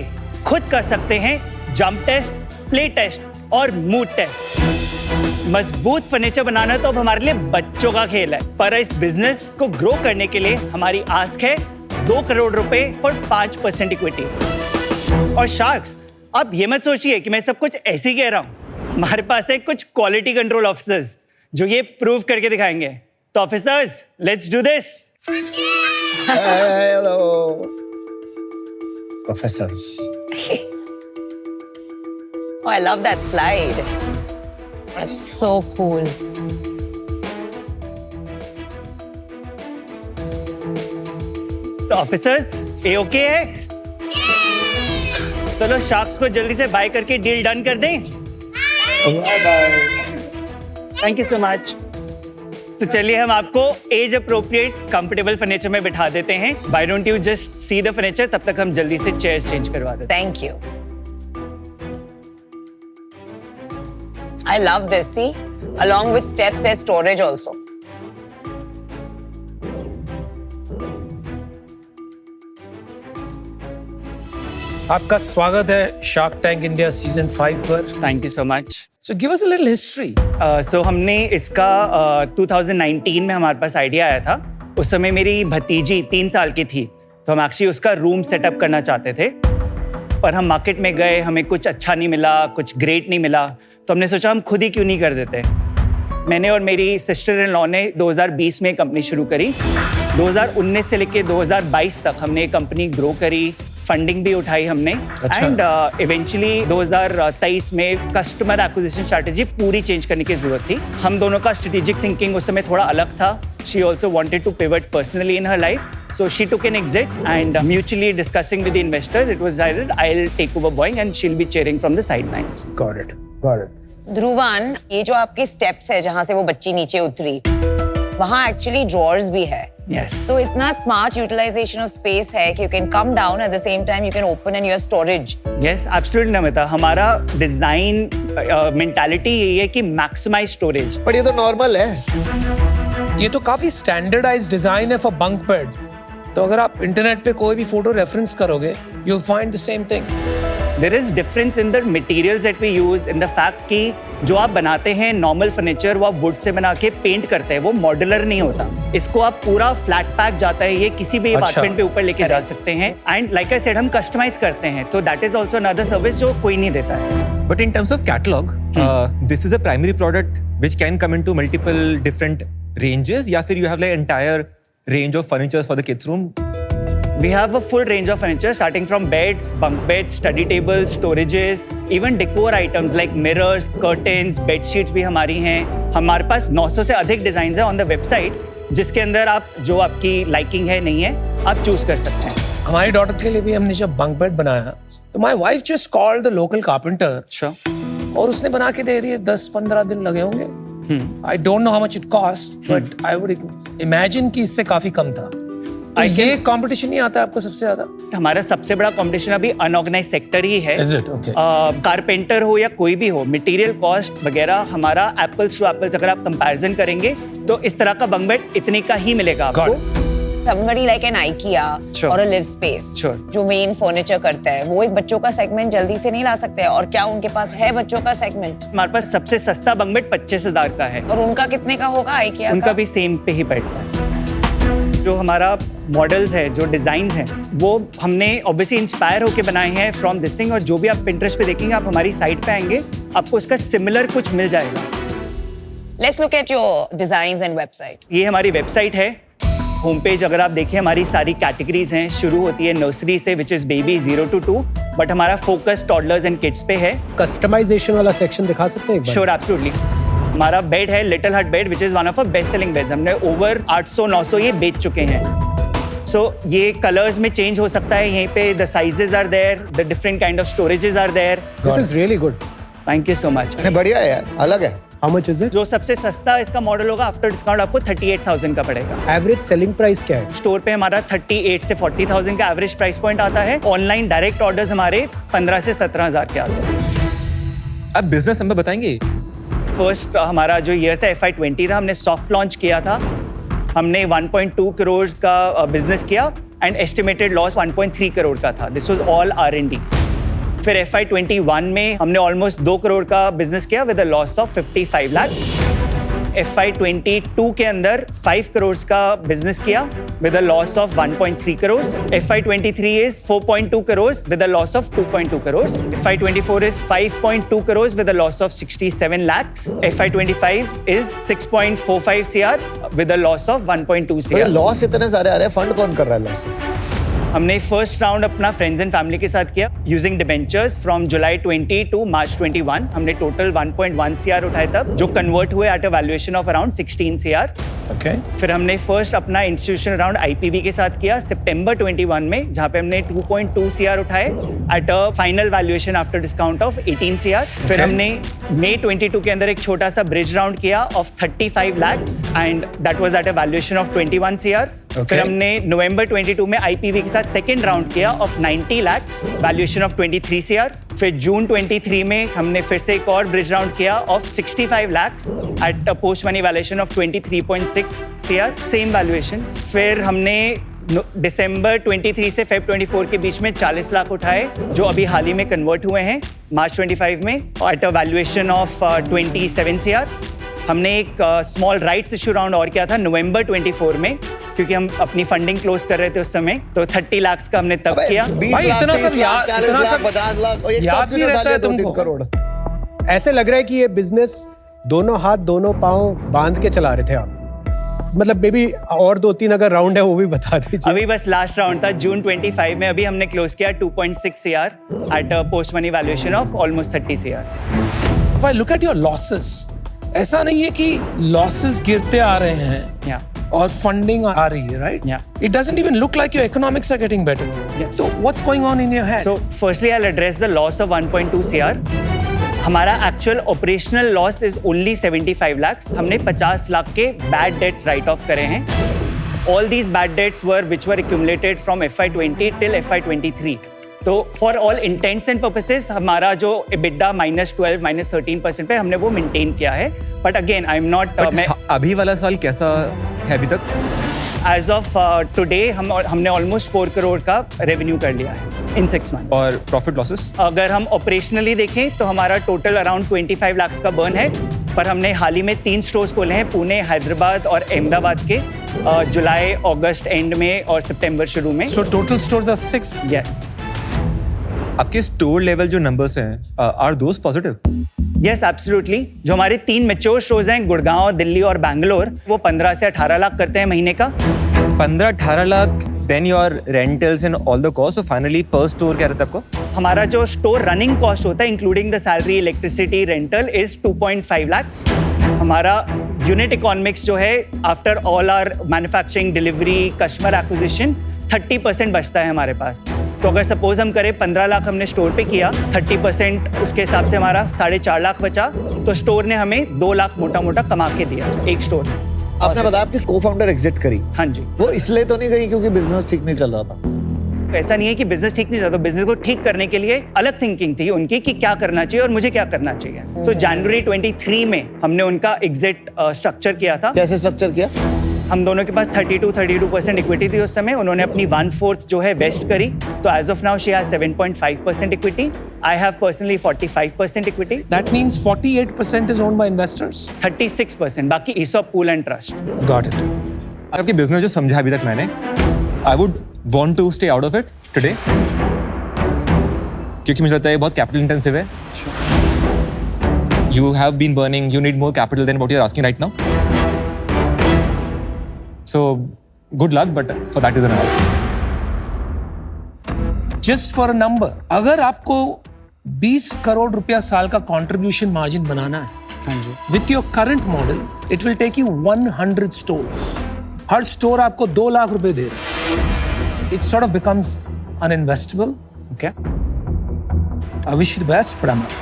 खुद कर सकते हैं जंप टेस्ट, प्ले टेस्ट और मूड टेस्ट। मजबूत फर्नीचर बनाना तो अब हमारे लिए बच्चों का खेल है, पर इस बिजनेस को ग्रो करने के लिए हमारी आस्क है 2 करोड़ रुपए फॉर 5% इक्विटी। और शार्क्स, अब ये मत सोचिए कि मैं सब कुछ ऐसे ही कह रहा हूँ। हमारे पास है कुछ क्वालिटी कंट्रोल ऑफिसर्स जो ये प्रूव करके दिखाएंगे। तो officers, let's do this. Hello professors. Oh, I love that slide. That's so cool. तो ऑफिसर्स, ये ओके है? चलो शार्क्स को जल्दी से बाय करके डील डन कर दें। Thank you so much. तो चलिए हम आपको एज अप्रोप्रिएट कंफर्टेबल फर्नीचर में बिठा देते हैं। Why don't you just see the furniture, तब तक हम जल्दी से चेयर्स चेंज करवा देते हैं। Thank you. I love this. See, along with steps, there's storage also. आपका स्वागत है शार्क टैंक इंडिया सीजन 5 पर। Thank you so much. So give us a little history. सो हमने इसका 2019 में हमारे पास आइडिया आया था। उस समय मेरी भतीजी 3 साल की थी, तो हम एक्चुअली उसका रूम सेटअप करना चाहते थे, पर हम मार्केट में गए, हमें कुछ अच्छा नहीं मिला, कुछ ग्रेट नहीं मिला, तो हमने सोचा हम खुद ही क्यों नहीं कर देते। मैंने और मेरी सिस्टर इन लॉ ने 2020 में कंपनी शुरू करी। 2019 से लेके 2022 तक हमने ये कंपनी ग्रो करी, फंडिंग भी उठाई हमने एंड इवेंचुअली 2023 में कस्टमर एक्विजिशन स्ट्रैटेजी पूरी चेंज करने की जरूरत थी। हम दोनों का स्ट्रेटेजिक थिंकिंग उस समय थोड़ा अलग था। She also wanted to pivot personally in her life, so she took an exit and mutually discussing with the investors, it was decided I'll take over Boeing and she'll be cheering from the sidelines. Got it, got it. Dhruvan, ये जो आपके स्टेप्स है जहाँ से वो बच्ची नीचे उतरी, वहाँ एक्चुअली ड्रॉर्स भी है। Yes. तो इतना स्मार्ट यूटिलाइजेशन ऑफ स्पेस है कि you can come down eight the same time you can open and your storage. Yes, absolutely Namita. हमारा डिजाइन मेंटालिटी यही है कि मैक्सिमाइज स्टोरेज। पर ये तो नॉर्मल है। ये तो काफी स्टैंडर्डाइज्ड डिजाइन है फॉर बंक बेड्स। तो अगर आप इंटरनेट पे कोई भी फोटो रेफरेंस करोगे, you'll find the same thing. There is difference in the materials that we use, in the fact कि जो आप बनाते हैं नॉर्मल फर्नीचर वो आप वुड से बना के पेंट करते हैं, वो मॉड्यूलर नहीं होता। इसको आप पूरा फ्लैट पैक जाता है, ये किसी भी अपार्टमेंट पे ऊपर लेके जा सकते हैं एंड लाइक आई सेड हम कस्टमाइज करते हैं, तो that is also another service जो कोई नहीं देता है। But in terms of catalog, this is a primary product which can come into multiple different ranges, या फिर you have like entire range of furniture for the kids' room? We have a full range of furniture starting from beds, bunk beds, study tables, storages, even decor items like mirrors, curtains, bed sheets भी हमारी हैं। हमारे पास 900 से अधिक डिजाइन है ऑन द वेबसाइट, जिसके अंदर आप जो आपकी लाइकिंग है नहीं है आप चूज कर सकते हैं। हमारी डॉटर के लिए भी हमने जब बंक बेड बनाया तो my wife just called the local carpenter और उसने बना के दे दिए। 10-15 दिन लगे होंगे। I don't know how much it cost, but I would imagine कि इससे काफी कम था। तो ये कंपटीशन नहीं आता है आपको सबसे ज्यादा? हमारा सबसे बड़ा कंपटीशन अभी अनऑर्गेनाइज सेक्टर ही है। Is it? Okay. कारपेंटर हो या कोई भी हो, मटेरियल कॉस्ट वगैरह हमारा एप्पल्स टू एप्पल्स अगर आप कंपैरिजन करेंगे तो इस तरह का बंक बेड इतने का ही मिलेगा आपको। Somebody like an IKEA Sure. or a Live Space Sure. जो मेन फर्नीचर करता है, वो एक बच्चों का सेगमेंट जल्दी से नहीं ला सकते हैं। और क्या उनके पास है बच्चों का सेगमेंट? हमारे पास सबसे सस्ता बंक बेड 25,000 का है। और उनका कितने का होगा IKEA उनका का? भी सेम पे ही बैठता है। जो हमारा मॉडल्स है, जो डिजाइन हैं, वो हमने ऑब्वियसली इंस्पायर होके बनाए हैं फ्रॉम दिस थिंग। और जो भी आप पिंटरेस्ट पे देखेंगे, आप हमारी साइट पे आएंगे, आपको उसका सिमिलर कुछ मिल जाएगा। Let's look at your designs and website. ये हमारी वेबसाइट है। होम पेज अगर आप देखें, हमारी सारी कैटेगरीज हैं। शुरू होती है नर्सरी से, which is baby 0 to 2, but हमारा फोकस टॉडलर्स एंड किड्स पे है। कस्टमाइजेशन वाला सेक्शन दिखा सकते हैं एक बार? Sure, absolutely. हमारा बेड है little hut bed, which is one of a best selling beds. हमने ओवर 800-900 ये बेच चुके हैं। सो ये कलर्स में चेंज हो सकता है। यहीं पे the sizes are there, the different kind of storages are there. This is really good. Thank you so much. बढ़िया है यार, अलग है। How much is it? जो सबसे सस्ता इसका मॉडल होगा आफ्टर डिस्काउंट आपको 38,000 का पड़ेगा। एवरेज सेलिंग प्राइस क्या है? स्टोर पे हमारा 38 से 40,000 का एवरेज प्राइस पॉइंट आता है। ऑनलाइन डायरेक्ट ऑर्डर्स हमारे 15 से 17,000 के आते हैं। आप बिजनेस नंबर बताएंगे? फर्स्ट हमारा जो ईयर था FY20 था, हमने सॉफ्ट लॉन्च किया था। हमने 1.2 करोड़ का बिजनेस किया एंड एस्टिमेटेड लॉस 1.3 करोड़ का था। This was all R&D। फिर FY21 में हमने ऑलमोस्ट 2 करोड़ का बिजनेस किया with a loss of 55 lakh. FY22 के अंदर 5 करोड़ का बिजनेस किया with a loss of 1.3 crore. FY23 is 4.2 crore with a loss of 2.2 crore. FY24 is 5.2 crore with a loss of 67 lakhs। FY25 is 6.45 CR with a loss of 1.2 CR। Loss इतने सारे आ रहे हैं, फंड कौन कर रहा है लॉसेस? हमने फर्स्ट राउंड अपना फ्रेंड्स एंड फैमिली के साथ किया using debentures from July 20 to March 21। हमने टोटल 1.1 CR उठाए तब, जो कन्वर्ट हुए at a valuation of around 16 CR। Okay. फिर हमने फर्स्ट अपना इंस्टीट्यूशनल राउंड IPV के साथ किया सितंबर 21 में, जहाँ पे हमने 2.2 CR उठाए at a final valuation after discount of 18 CR। फिर हमने मई 22 के अंदर एक छोटा सा ब्रिज राउंड किया of 35 lakhs and that was at a valuation of 21 CR। फिर हमने नवंबर 22 में IPV के साथ सेकेंड राउंड किया of 90 lakhs, valuation of 23 CR। फिर जून 23 में हमने फिर से एक और ब्रिज राउंड किया of 65 lakhs at a post money valuation of 23.6 CR, same valuation. फिर हमने दिसंबर 23 से फेब 24 के बीच में 40 लाख उठाए, जो अभी हाल ही में कन्वर्ट हुए हैं मार्च 25 में at a valuation of 27 CR। हमने एक स्मॉल राइट्स इशू राउंड और किया था नवंबर 24 में, क्योंकि हम अपनी फंडिंग क्लोज कर रहे थे उस समय, तो 30 लाख का हमने तब किया। 20 लाख, 30 लाख, 40 लाख, 50 लाख, एक साथ क्यों डालिए 2-3 करोड़? ऐसे लग रहा है कि ये बिजनेस दोनों हाथ दोनों पाँव बांध के चला रहे थे आप? मतलब मे बी और 2-3 अगर राउंड है वो भी बता दीजिए। अभी बस लास्ट राउंड था जून 25 में, अभी हमने क्लोज किया 2.6 CR at a post money valuation of almost 30 CR। If I look at your losses, ऐसा नहीं है कि losses गिरते आ रहे हैं और फंडिंग आ रही है, right? It doesn't even look like your economics are getting better. Yes. So what's going on in your head? So firstly I'll address the loss of 1.2 CR. हमारा actual operational loss is only 75 lakhs. हमने 50 लाख के बैड डेट्स राइट ऑफ करे हैं. All these bad debts were which were accumulated from FY20 till FY23. तो for all intends and purposes हमारा जो EBITDA -12 -13% पे हमने वो मेंटेन किया है. But again I am not. अभी वाला साल कैसा है अभी तक? एज ऑफ टुडे हमने ऑलमोस्ट 4 करोड़ का रेवेन्यू कर लिया है इन 6 months. और प्रॉफिट लॉसेस? अगर हम ऑपरेशनली देखें तो हमारा टोटल अराउंड 25 lakhs का बर्न है. पर हमने हाल ही में 3 स्टोर्स खोले हैं, पुणे, हैदराबाद और अहमदाबाद के, जुलाई अगस्त एंड में और सितंबर शुरू में. So total stores are 6. Yes. आपके स्टोर लेवल जो नंबर्स हैं are those positive? Yes absolutely. जो हमारे 3 मैच्योर स्टोर्स हैं गुड़गांव, दिल्ली और बैंगलोर, वो 15 से 18 लाख करते हैं महीने का. 15-18 lakh, then your rentals and all the cost. So finally per store क्या रहता है आपको? हमारा जो स्टोर रनिंग कॉस्ट होता है including the salary, electricity, rental is 2.5 lakhs. हमारा यूनिट इकोनॉमिक्स जो है after all our manufacturing, delivery, customer acquisition 30% बचता है हमारे पास. तो अगर सपोज हम करें 15 लाख हमने स्टोर पे किया, 30% उसके हिसाब से हमारा 4.5 लाख बचा. तो स्टोर ने हमें 2 लाख मोटा मोटा कमा के दिया एक स्टोर ने. आपने बताया आपकी को-फाउंडर एग्जिट करी. हाँ जी. वो इसलिए तो नहीं गई क्योंकि बिजनेस ठीक नहीं चल रहा था? ऐसा नहीं है कि बिजनेस ठीक नहीं चलता. बिजनेस को ठीक करने के लिए अलग थिंकिंग थी उनकी कि क्या करना चाहिए और मुझे क्या करना चाहिए. सो जनवरी 23 में हमने उनका एग्जिट स्ट्रक्चर किया था. कैसे स्ट्रक्चर किया? हम दोनों के पास 32% इक्विटी थी उस समय. उन्होंने अपनी 1/4 जो है वेस्ट करी. तो as of now she has 7.5% equity. I have personally 45% equity. That means 48% is owned by investors. 36% बाकी ESOP pool and trust. Got it. आपके बिजनेस जो समझा अभी तक मैंने, I would want to stay out of it today, क्योंकि मुझे लगता है बहुत कैपिटल इंटेंसिव है. You have been burning, you need more capital than what you are asking right now. So good luck, but for that is an hour. Just for a number, अगर आपको 20 करोड़ रुपया साल का कंट्रीब्यूशन मार्जिन बनाना है, हाँ जी, with your current model, it will take you 100 stores. Her store आपको 2 लाख रुपए दे रहा है. It sort of becomes uninvestable. Okay. I wish you the best, but I'm out.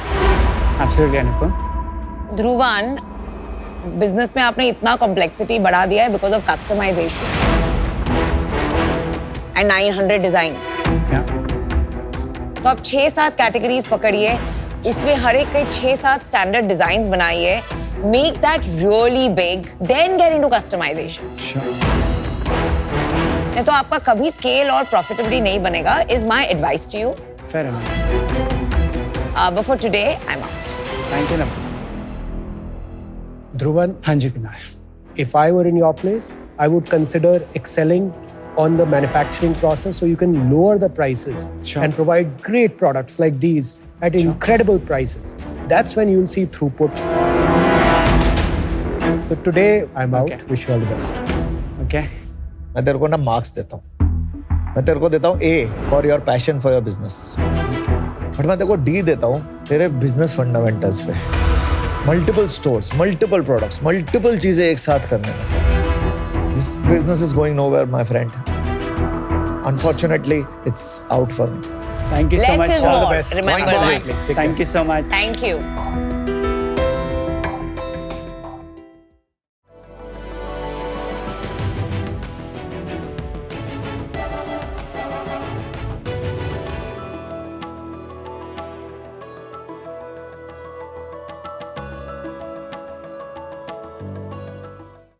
Absolutely, Anupam. Dhruvan, business में आपने इतना कॉम्प्लेक्सिटी बढ़ा दिया है because of customisation and 900 designs. तो आप 6-7 कैटेगरीज पकड़िए, उसमें हर एक के 6-7 स्टैंडर्ड डिजाइन्स बनाइए, make that really big, then get into customisation. नहीं तो आपका कभी स्केल और प्रॉफिटेबिलिटी नहीं बनेगा, is my advice to you. Fair enough. But for today, I'm out. Thank you, Anupam. Dhruvan, हाँ जी Kumar. if I were in your place, I would consider excelling on the manufacturing process so you can lower the prices and provide great products like these at incredible prices. That's when you'll see throughput. So today, I'm out. Wish you all the best. Okay. मैं तेरे को ना मार्क्स देता हूँ. मैं तेरे को देता हूँ A for your passion for your business. But मैं तेरे को D देता हूँ तेरे बिजनेस फंडामेंटल्स पे. Multiple stores, multiple products, multiple चीजें एक साथ करने में. This business is going nowhere my friend. Unfortunately it's out for me. Thank you so Less much. is All the more. best. Remember that. Thank you so much. Thank you.